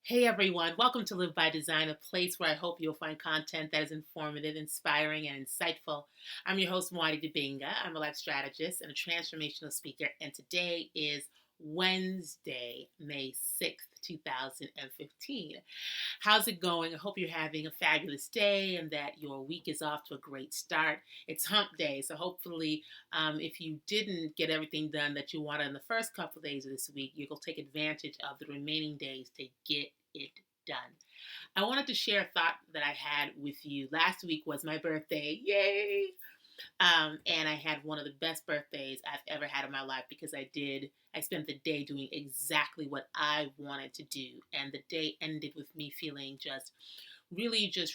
Hey everyone, welcome to Live by Design, a place where I hope you'll find content that is informative, inspiring, and insightful. I'm your host, Mwadi Debinga. I'm a life strategist and a transformational speaker, and today is Wednesday, May 6th, 2015. How's it going? I hope you're having a fabulous day and that your week is off to a great start. It's hump day, so hopefully, if you didn't get everything done that you wanted in the first couple of days of this week, you'll take advantage of the remaining days to get it done. I wanted to share a thought that I had with you. Last week was my birthday. Yay! And I had one of the best birthdays I've ever had in my life because I spent the day doing exactly what I wanted to do. And the day ended with me feeling just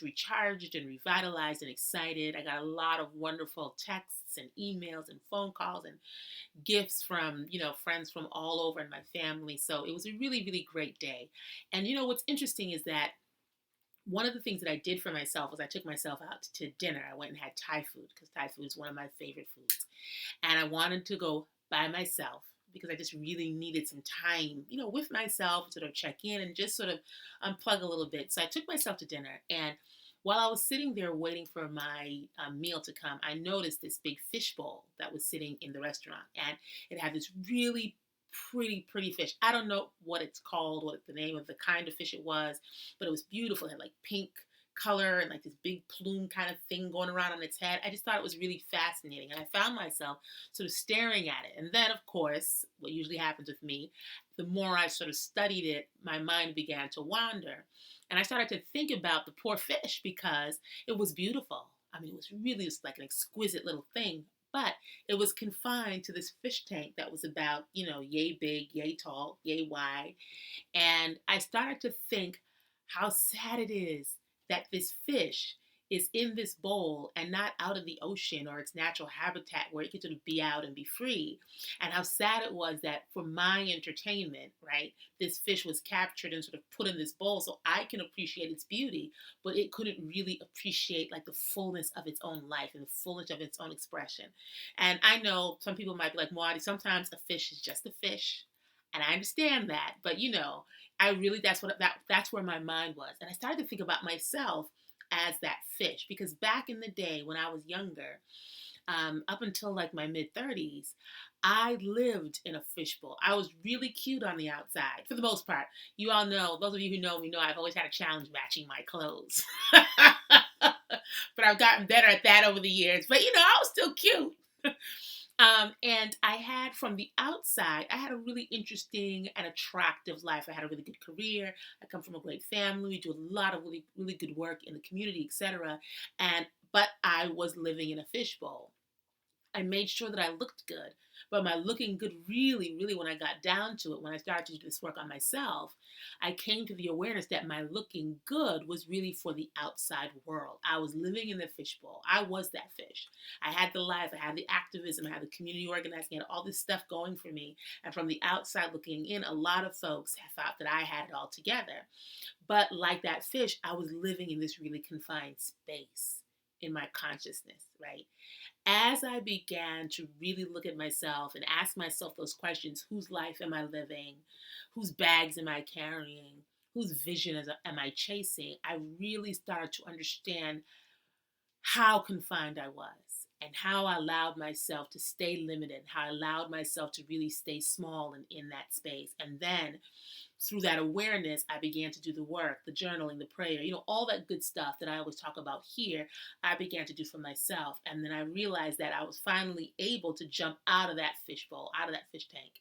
recharged and revitalized and excited. I got a lot of wonderful texts and emails and phone calls and gifts from, friends from all over in my family. So it was a really, really great day. And what's interesting is that one of the things that I did for myself was I took myself out to dinner. I went and had Thai food because Thai food is one of my favorite foods. And I wanted to go by myself because I just really needed some time, with myself, sort of check in and just sort of unplug a little bit. So I took myself to dinner. And while I was sitting there waiting for my meal to come, I noticed this big fish bowl that was sitting in the restaurant. And it had this really pretty fish. I don't know what it's called, what the name of the kind of fish it was, but it was beautiful. It had like pink color and like this big plume kind of thing going around on its head. I just thought it was really fascinating. And I found myself sort of staring at it. And then, of course, what usually happens with me, the more I sort of studied it, my mind began to wander. And I started to think about the poor fish because it was beautiful. I mean, it was like an exquisite little thing, but it was confined to this fish tank that was about, yay big, yay tall, yay wide. And I started to think how sad it is that this fish is in this bowl and not out of the ocean or its natural habitat where it could sort of be out and be free. And how sad it was that for my entertainment, right, this fish was captured and sort of put in this bowl so I can appreciate its beauty, but it couldn't really appreciate like the fullness of its own life and the fullness of its own expression. And I know some people might be like, Moati, sometimes a fish is just a fish. And I understand that, but I really that's where my mind was. And I started to think about myself as that fish because back in the day when I was younger, up until like my mid 30s, I lived in a fishbowl. I was really cute on the outside for the most part. You all know, those of you who know me know I've always had a challenge matching my clothes. But I've gotten better at that over the years. But I was still cute. And I had from the outside, I had a really interesting and attractive life. I had a really good career. I come from a great family. We do a lot of really, really good work in the community, etc. But I was living in a fishbowl. I made sure that I looked good. But my looking good really, really, when I got down to it, when I started to do this work on myself, I came to the awareness that my looking good was really for the outside world. I was living in the fishbowl. I was that fish. I had the life, I had the activism, I had the community organizing, I had all this stuff going for me. And from the outside looking in, a lot of folks have thought that I had it all together. But like that fish, I was living in this really confined space in my consciousness, right? As I began to really look at myself and ask myself those questions, whose life am I living? Whose bags am I carrying? Whose vision am I chasing? I really started to understand how confined I was and how I allowed myself to stay limited, how I allowed myself to really stay small and in that space. And then through that awareness, I began to do the work, the journaling, the prayer, all that good stuff that I always talk about here, I began to do for myself. And then I realized that I was finally able to jump out of that fishbowl, out of that fish tank.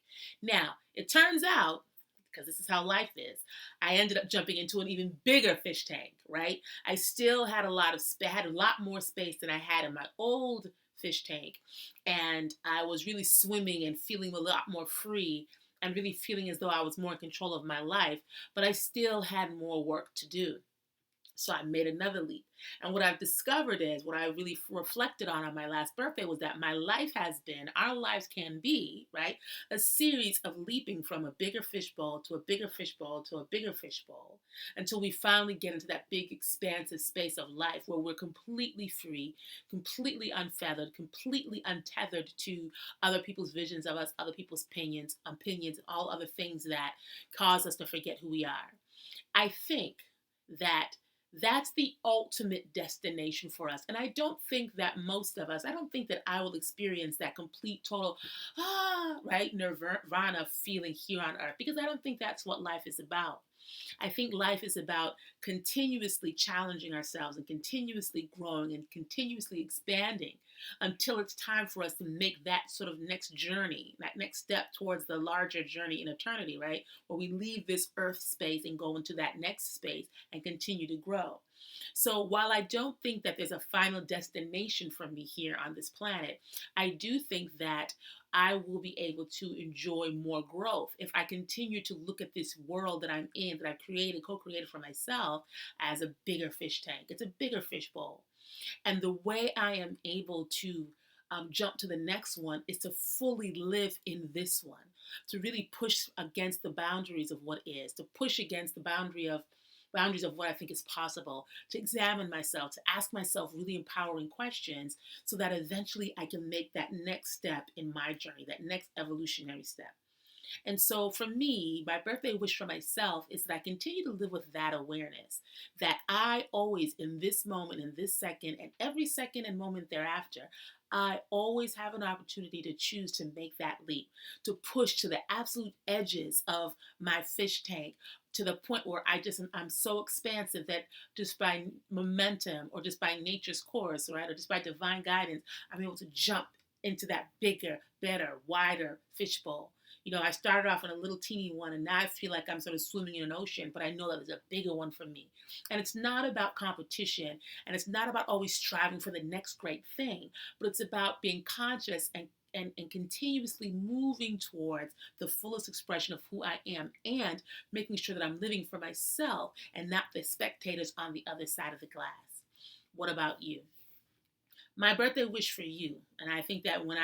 Now, it turns out, because this is how life is, I ended up jumping into an even bigger fish tank, right? I still had had a lot more space than I had in my old fish tank. And I was really swimming and feeling a lot more free and really feeling as though I was more in control of my life, but I still had more work to do. So I made another leap. And what I've discovered is what I really reflected on my last birthday was that my life has been, our lives can be, right? A series of leaping from a bigger fishbowl to a bigger fishbowl to a bigger fishbowl until we finally get into that big expansive space of life where we're completely free, completely unfeathered, completely untethered to other people's visions of us, other people's opinions, and all other things that cause us to forget who we are. I think that that's the ultimate destination for us. And I don't think that most of us, I don't think that I will experience that complete, total, right, nirvana feeling here on earth, because I don't think that's what life is about. I think life is about continuously challenging ourselves and continuously growing and continuously expanding until it's time for us to make that sort of next journey, that next step towards the larger journey in eternity, right? Where we leave this earth space and go into that next space and continue to grow. So while I don't think that there's a final destination for me here on this planet, I do think that I will be able to enjoy more growth if I continue to look at this world that I'm in, that I've created, co-created for myself, as a bigger fish tank. It's a bigger fish bowl. And the way I am able to jump to the next one is to fully live in this one, to really push against the boundaries of what is, to push against the boundaries of what I think is possible, to examine myself, to ask myself really empowering questions so that eventually I can make that next step in my journey, that next evolutionary step. And so for me, my birthday wish for myself is that I continue to live with that awareness that I always, in this moment, in this second, and every second and moment thereafter, I always have an opportunity to choose to make that leap, to push to the absolute edges of my fish tank, to the point where I'm so expansive that just by momentum or just by nature's course, right, or just by divine guidance, I'm able to jump into that bigger, better, wider fishbowl. I started off in a little teeny one, and now I feel like I'm sort of swimming in an ocean, but I know that there's a bigger one for me. And it's not about competition, and it's not about always striving for the next great thing, but it's about being conscious and continuously moving towards the fullest expression of who I am, and making sure that I'm living for myself and not the spectators on the other side of the glass. What about you? My birthday wish for you, and I think that when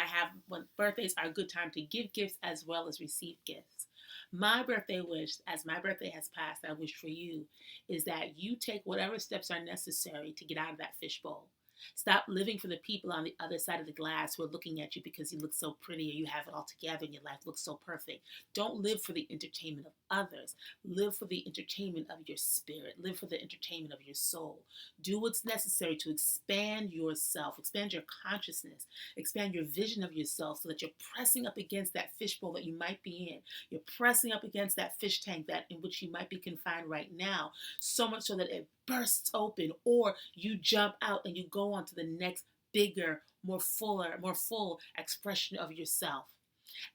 birthdays are a good time to give gifts as well as receive gifts. My birthday wish, as my birthday has passed, I wish for you is that you take whatever steps are necessary to get out of that fishbowl. Stop living for the people on the other side of the glass who are looking at you because you look so pretty or you have it all together and your life looks so perfect. Don't live for the entertainment of others. Live for the entertainment of your spirit. Live for the entertainment of your soul. Do what's necessary to expand yourself, expand your consciousness, expand your vision of yourself so that you're pressing up against that fishbowl that you might be in. You're pressing up against that fish tank that in which you might be confined right now, so much so that it bursts open, or you jump out and you go on to the next bigger, more full expression of yourself.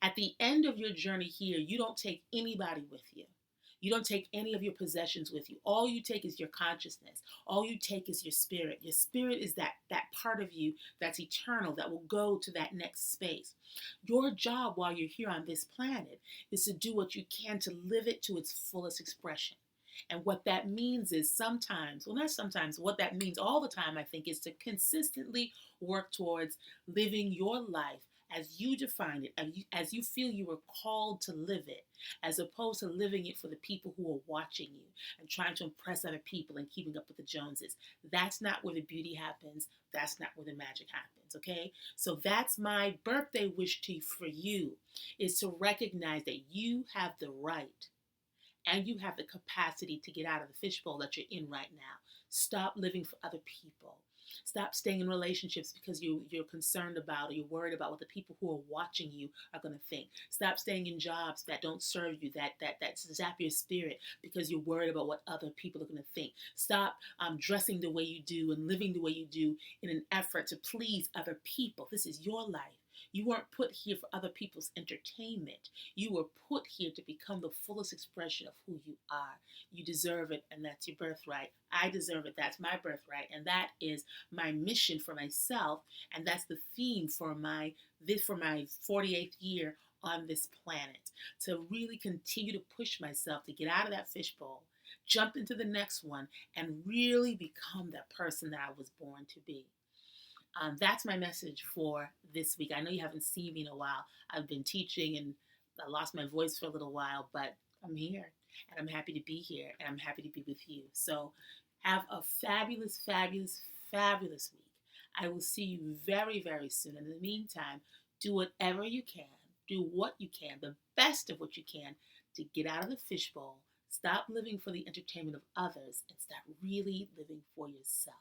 At the end of your journey here, you don't take anybody with you. You don't take any of your possessions with you. All you take is your consciousness. All you take is your spirit. Your spirit is that part of you that's eternal, that will go to that next space. Your job while you're here on this planet is to do what you can to live it to its fullest expression. And what that means is sometimes, well, not sometimes, what that means all the time, I think, is to consistently work towards living your life as you define it, as you feel you were called to live it, as opposed to living it for the people who are watching you and trying to impress other people and keeping up with the Joneses. That's not where the beauty happens. That's not where the magic happens, okay? So that's my birthday wish to for you, is to recognize that you have the right and you have the capacity to get out of the fishbowl that you're in right now. Stop living for other people. Stop staying in relationships because you're concerned about or you're worried about what the people who are watching you are going to think. Stop staying in jobs that don't serve you, that zap your spirit because you're worried about what other people are going to think. Stop dressing the way you do and living the way you do in an effort to please other people. This is your life. You weren't put here for other people's entertainment. You were put here to become the fullest expression of who you are. You deserve it, and that's your birthright. I deserve it. That's my birthright, and that is my mission for myself, and that's the theme for my 48th year on this planet, to really continue to push myself to get out of that fishbowl jump into the next one, and really become that person that I was born to be. That's my message for this week. I know you haven't seen me in a while. I've been teaching and I lost my voice for a little while, but I'm here and I'm happy to be here and I'm happy to be with you. So have a fabulous, fabulous, fabulous week. I will see you very, very soon. In the meantime, do whatever you can, do what you can, the best of what you can to get out of the fishbowl, stop living for the entertainment of others, and start really living for yourself.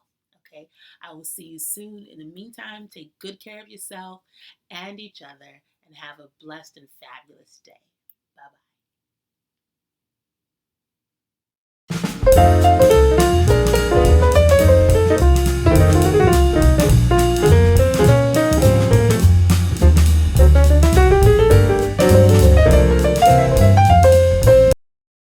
Okay? I will see you soon. In the meantime, take good care of yourself and each other and have a blessed and fabulous day.